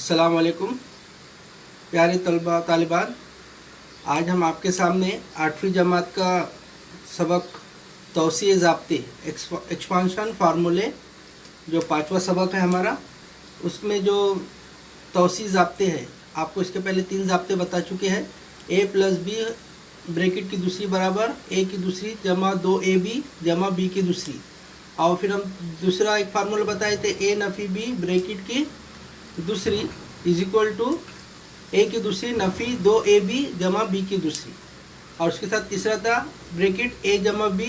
अस्सलाम वालेकुम प्यारे तलबा तालिबान। आज हम आपके सामने 8वीं जमात का सबक तौसीए ज़ाब्ते एक्सपांशन फार्मूले जो 5वां सबक है हमारा, उसमें जो तौसी ज़ाब्ते हैं, आपको इसके पहले 3 ज़ाब्ते बता चुके हैं। a प्लस बी ब्रैकेट की दूसरी बराबर a की दूसरी जमा 2ab जमा b की दूसरी, और फिर हम दूसरा एक फार्मूला बताए थे a नफ़ी b ब्रैकेट की दूसरी इज इक्वल टू ए की दूसरी नफ़ी 2ab जमा बी की दूसरी, और उसके साथ तीसरा था ब्रैकेट ए जमा बी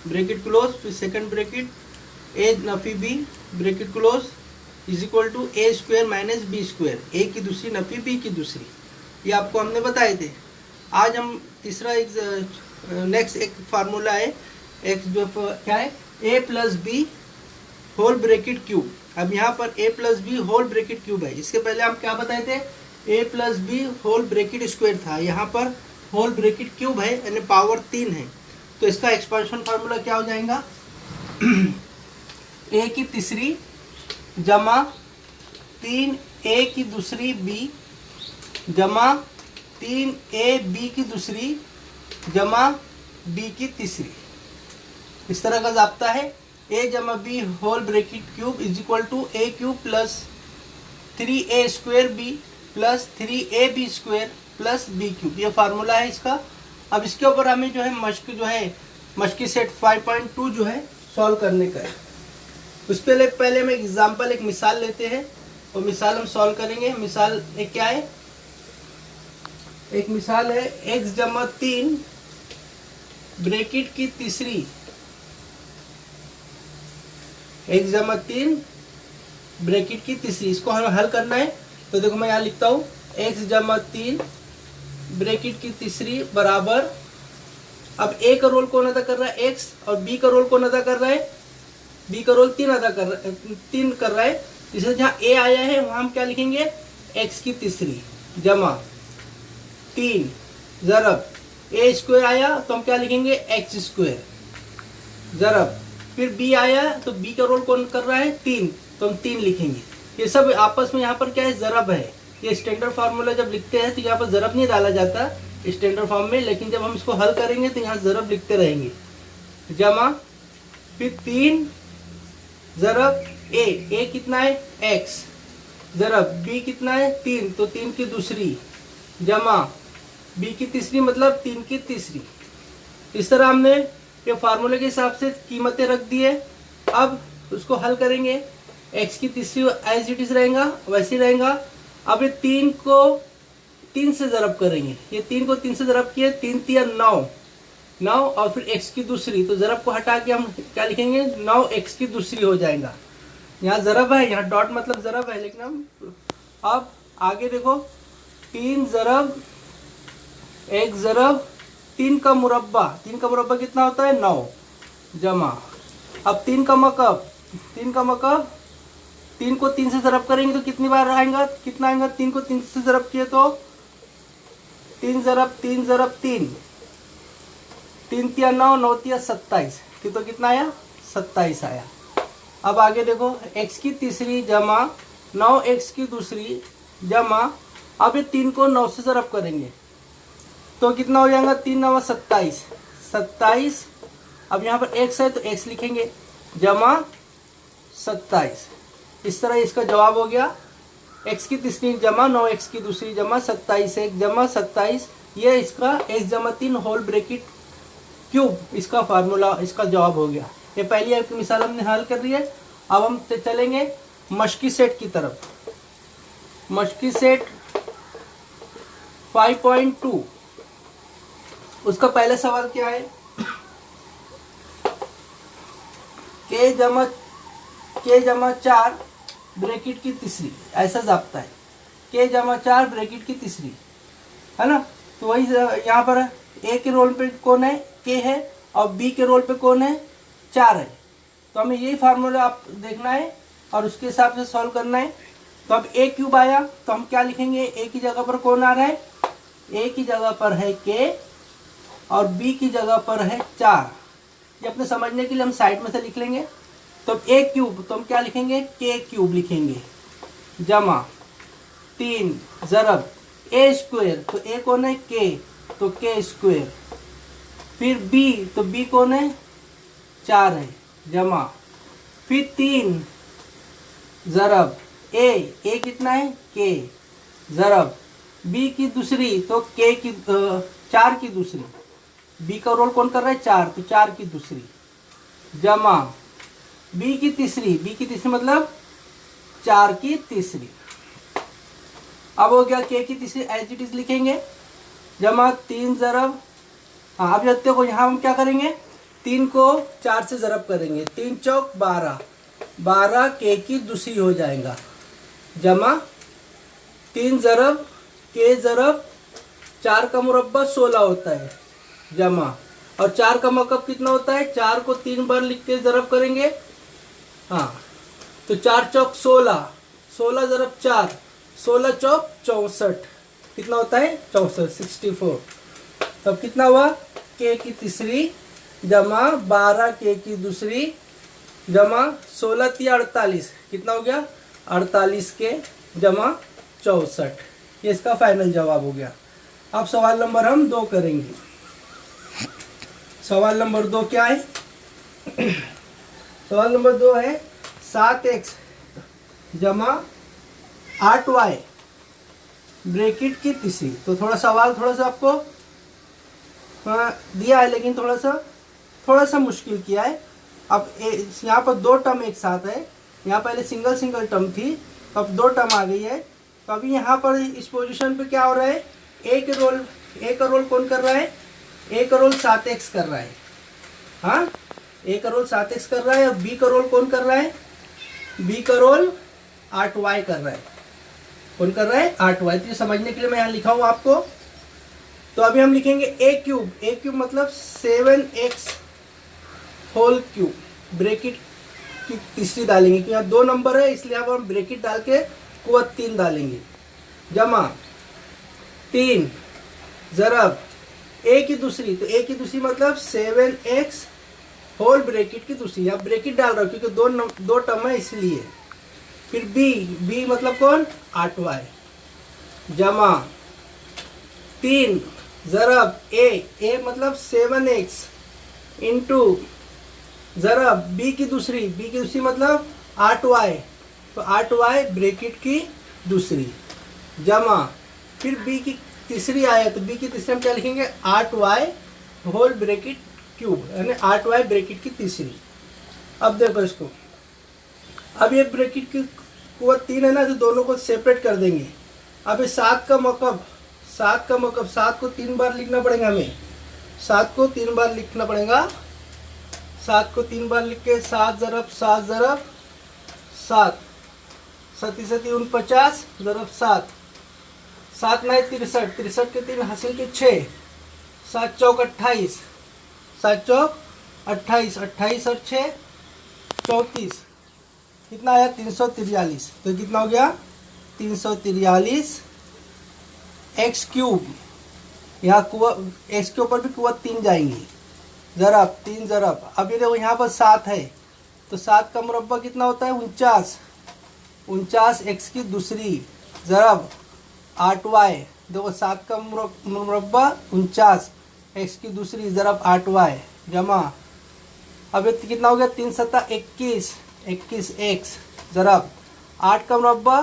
ब्रैकेट क्लोज, फिर सेकंड ब्रैकेट ए नफ़ी B bracket close is equal to A square minus B square, A की दूसरी नफ़ी बी की दूसरी। ये आपको हमने बताए थे। आज हम तीसरा एक नेक्स्ट एक फार्मूला है, एक जो क्या है A plus B whole bracket cube. अब यहाँ पर a plus B whole bracket cube है। इसके पहले हम क्या बताए थे, a plus B whole bracket square था, यहाँ पर होल ब्रैकेट क्यूब है यानी पावर 3 है। तो इसका एक्सपांशन फार्मूला क्या हो जाएगा a की तीसरी जमा 3a की दूसरी b जमा 3a b की दूसरी जमा b की तीसरी। इस तरह का ज़ाब्ता है a जमा b whole bracket cube is equal to a cube plus 3a square b plus 3ab square plus b cube. ये फार्मूला है इसका। अब इसके ऊपर हमें जो है मश्की सेट 5.2 जो है सॉल्व करने का है। उसके लिए पहले हम एग्जाम्पल एक मिसाल लेते हैं और मिसाल हम सॉल्व करेंगे। मिसाल एक क्या है, एक मिसाल है x जमा 3 ब्रैकेट की तीसरी, x जमा 3 ब्रैकेट की तीसरी। इसको हमें हल करना है। तो देखो मैं यहाँ लिखता हूँ x जमा 3 ब्रैकेट की तीसरी बराबर, अब a का रोल कौन अदा कर रहा है, x, और b का रोल कौन अदा कर रहा है, b का रोल 3 अदा कर रहा है, 3 कर रहा है। इसलिए जहाँ a आया है वहाँ हम क्या लिखेंगे, x की तीसरी जमा 3 ज़रब a स्क्वायर आया तो हम क्या लिखेंगे, x स्क्वायर ज़रब, फिर b आया तो b का रोल कौन कर रहा है, 3, तो हम 3 लिखेंगे। ये सब आपस में यहाँ पर क्या है, ज़रब है। ये स्टैंडर्ड फार्मूला जब लिखते हैं तो यहाँ पर ज़रब नहीं डाला जाता स्टैंडर्ड फॉर्म में, लेकिन जब हम इसको हल करेंगे तो यहाँ ज़रब लिखते रहेंगे। जमा फिर 3 ज़रब a कितना है x ज़रब b कितना है 3, तो 3 की दूसरी जमा b की तीसरी मतलब 3 की तीसरी। इस तरह हमने ये फार्मूले के हिसाब से कीमतें रख दी है। अब उसको हल करेंगे। x की तीसरी एज इट इज रहेगा वैसे ही रहेगा। अब ये 3 को 3 से ज़रब करेंगे, ये 3 को 3 से ज़रब किए, 3 3 9 और फिर x की दूसरी, तो ज़रब को हटा के हम क्या लिखेंगे, 9x की दूसरी हो जाएगा। यहाँ ज़रब है, यहाँ डॉट मतलब ज़रब है, लेकिन हम अब आगे देखो 3 ज़रब 1 ज़रब 3 का मुरब्बा कितना होता है, 9 जमा, अब 3 का मकब 3 को 3 से ज़रब करेंगे तो कितनी बार आएगा, कितना आएगा, 3 को 3 से ज़रब किए तो 3 ज़रब 3 ज़रब 3 3 तिया 9 9 तिया 27, तो कितना आया, 27 आया। अब आगे देखो x की तीसरी जमा 9x की दूसरी जमा, अब ये 3 को 9 से ज़रब करेंगे तो कितना हो जाएगा, 3 9 27। अब यहाँ पर x है तो x लिखेंगे जमा 27। इस तरह इसका जवाब हो गया, x की तीसरी जमा 9x की दूसरी जमा 27 1 जमा 27। ये इसका x जमा 3 होल ब्रैकेट क्यूब इसका फार्मूला, इसका जवाब हो गया। ये पहली एक मिसाल हमने हल कर दी है। अब हम चलेंगे मश्की सेट की तरफ। मश्की सेट 5.2, उसका पहला सवाल क्या है, k जमा 4 ब्रैकेट की तीसरी, ऐसा ज़ाब्ता है k जमा 4 ब्रैकेट की तीसरी, है ना। तो वही यहाँ पर a के रोल पे कौन है, k है, और b के रोल पे कौन है, 4 है। तो हमें यही फार्मूला आप देखना है और उसके हिसाब से सॉल्व करना है। तो अब a क्यूब आया तो हम क्या लिखेंगे, a की जगह पर कौन आ रहा है, a की जगह पर है k और b की जगह पर है 4। ये अपने समझने के लिए हम साइड में से लिख लेंगे। तो a क्यूब, तो हम क्या लिखेंगे, k क्यूब लिखेंगे जमा 3 ज़रब ए स्क्वायर, तो ए कौन है के, तो के स्क्वायर। फिर बी, तो बी कौन है 4 है, जमा। फिर 3 ज़रब ए कितना है के, ज़रब बी की दूसरी, तो के की 4 की दूसरी, बी का रोल कौन कर रहा है 4, तो 4 की दूसरी, जमा बी की तीसरी मतलब 4 की तीसरी। अब हो गया के की तीसरी, एज इट इज लिखेंगे, जमा 3 ज़रब, हाँ अब देखो यहाँ हम क्या करेंगे, 3 को 4 से ज़रब करेंगे, 3 चौक 12, 12 के की दूसरी हो जाएगा, जमा 3 ज़रब के ज़रब 4 का मुरब्बा 16 होता है, जमा, और 4 का मकब कितना होता है, 4 को 3 बार लिख के ज़रब करेंगे, हाँ तो 4 चौक 16, 16 ज़रब 4, 16 चौक 64, कितना होता है 64, 64। तब कितना हुआ, के की तीसरी जमा 12 के की दूसरी जमा 16 तिया 48, कितना हो गया 48 के जमा 64। ये इसका फाइनल जवाब हो गया। अब सवाल नंबर हम 2 करेंगे। सवाल नंबर 2 क्या है? सवाल नंबर 2 है 7x जमा 8y ब्रैकेट की तीसरी। तो थोड़ा सवाल थोड़ा सा आपको दिया है, लेकिन थोड़ा सा मुश्किल किया है। अब यहाँ पर 2 टर्म एक साथ है, यहाँ पहले सिंगल टर्म थी, अब 2 टर्म आ गई है। तो अभी यहाँ पर इस पोजीशन पे क्या हो रहा है, ए का रोल कौन कर रहा है, ए का रोल 7x कर रहा है, हाँ ए का रोल 7x कर रहा है, और बी का रोल कौन कर रहा है, बी का रोल 8y कर रहा है, कौन कर रहा है 8y। तो ये समझने के लिए मैं यहाँ लिखा हूँ आपको। तो अभी हम लिखेंगे ए क्यूब मतलब 7x होल क्यूब, ब्रैकेट की तीसरी डालेंगे क्योंकि यहाँ 2 नंबर है, इसलिए अब हम ब्रैकेट डाल के कुवत 3 डालेंगे, जमा 3 ज़रब ए की दूसरी, तो ए की दूसरी मतलब 7x होल ब्रैकेट की दूसरी, यहाँ ब्रैकेट डाल रहा हूँ क्योंकि 2 टर्म है इसलिए। फिर बी मतलब कौन 8y, जमा 3 ज़रब ए मतलब 7x इंटू ज़रब बी की दूसरी मतलब 8y, तो 8y ब्रैकेट की दूसरी, जमा फिर बी की तीसरी आया, तो बी की तीसरी हम क्या लिखेंगे 8y होल ब्रैकेट क्यूब, यानी 8y ब्रैकेट की तीसरी। अब देखो इसको, अब ये ब्रैकेट की कुवत 3 है ना, तो दोनों को सेपरेट कर देंगे। अब ये 7 का मकब 7 को 3 बार लिखना पड़ेगा हमें, 7 को 3 बार लिखना पड़ेगा, 7 को 3 बार लिख के 7 ज़रब 7 7 49 ज़रब 7 7 9 63 के 3 हासिल के 6 7 चौक 28 7 चौक 28 28 और 6 34, कितना आया 343। तो कितना हो गया 343 एक्स क्यूब, यहाँ एक्स के ऊपर भी कुवत 3 जाएंगी, ज़रब 3 ज़रब। अब ये देखो यहाँ पर 7 है, तो 7 का मुरब्बा कितना होता है 49 एक्स की दूसरी ज़रब 8y, देखो 7 का मुरब्बा 49 एक्स की दूसरी ज़रब 8y, जमा अब ये कितना हो गया 3 सत्ता 21 एक्स ज़रब 8 का मुरब्बा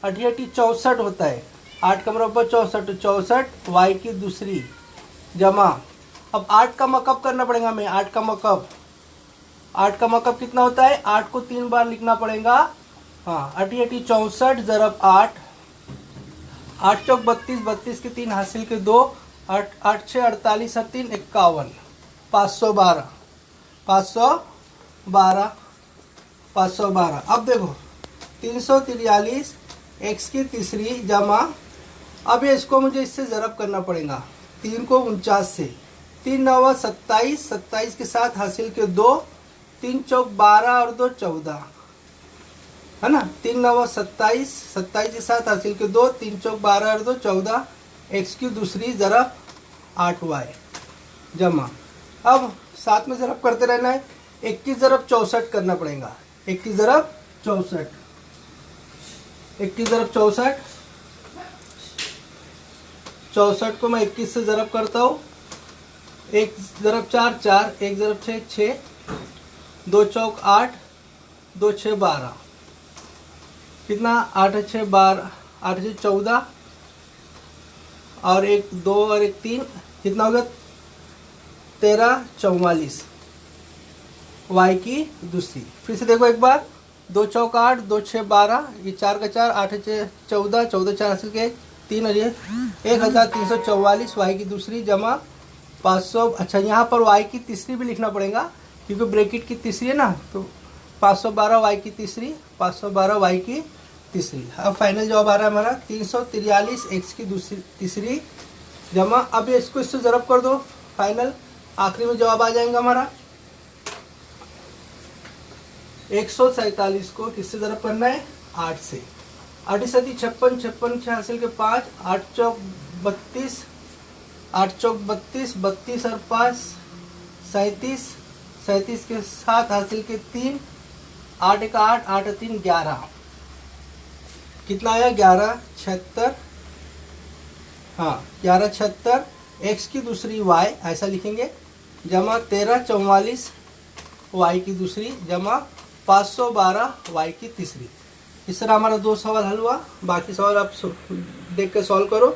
88 64 होता है, 8 का मुरब्बा 64 वाई की दूसरी, जमा अब 8 का मकब करना पड़ेगा हमें, 8 का मकब कितना होता है, 8 को 3 बार लिखना पड़ेगा, हाँ 88 64 ज़रब 8 चौक 32 के 3 हासिल के 2 8 6 48 और 3 51 512। अब देखो 343 एक्स की तीसरी जमा, अब ये इसको मुझे इससे ज़रब करना पड़ेगा, 3 को 49 से, 3 9 27 के साथ हासिल के 2 3 चौक 12 और 2 14, है ना, 3 9 27 के साथ हासिल के 2 3 चौक 12 और 2 14 एक्स की दूसरी ज़रब 8y, जमा अब साथ में ज़रब करते रहना है, 21 ज़रब 64 करना पड़ेगा, 21 ज़रब 64 64 को मैं 21 से ज़रब करता हूँ। 1 ज़रब 4 4, 1 ज़रब 6 6, 2 चौक 8, 2 6 12, कितना 8 6 12, 8 6 14, और 1 2 और 1 3, कितना होगा 13 44 वाई की दूसरी। फिर से देखो एक बार, 2 चौक 8, 2 6 12, ये 4 का 4, 8 6 14, 14 4 हासिल के 3 और ये 1344 वाई की दूसरी जमा 500। अच्छा, यहाँ पर वाई की तीसरी भी लिखना पड़ेगा क्योंकि ब्रैकेट की तीसरी है ना, तो 512 वाई की तीसरी, 512 वाई की तीसरी। अब फाइनल जवाब आ रहा है हमारा 343 एक्स की दूसरी तीसरी जमा, अब इसको इससे ज़रब कर दो, फाइनल आखिरी में जवाब आ जाएगा हमारा 147 को किससे ज़रब करना है 8 से। 8 7 56, 56 6 हासिल के 5, 8 चौक 32, 8 चौक 32, 32 और 5 37, 37 के 7 हासिल के 3, 8 का 8, 8 3 11, कितना आया 11 76, हाँ 11 76 एक्स की दूसरी वाई ऐसा लिखेंगे जमा 13 44 वाई की दूसरी जमा 512 वाई की तीसरी। इस तरह हमारा 2 सवाल हल हुआ। बाकी सवाल आप देख कर सॉल्व करो।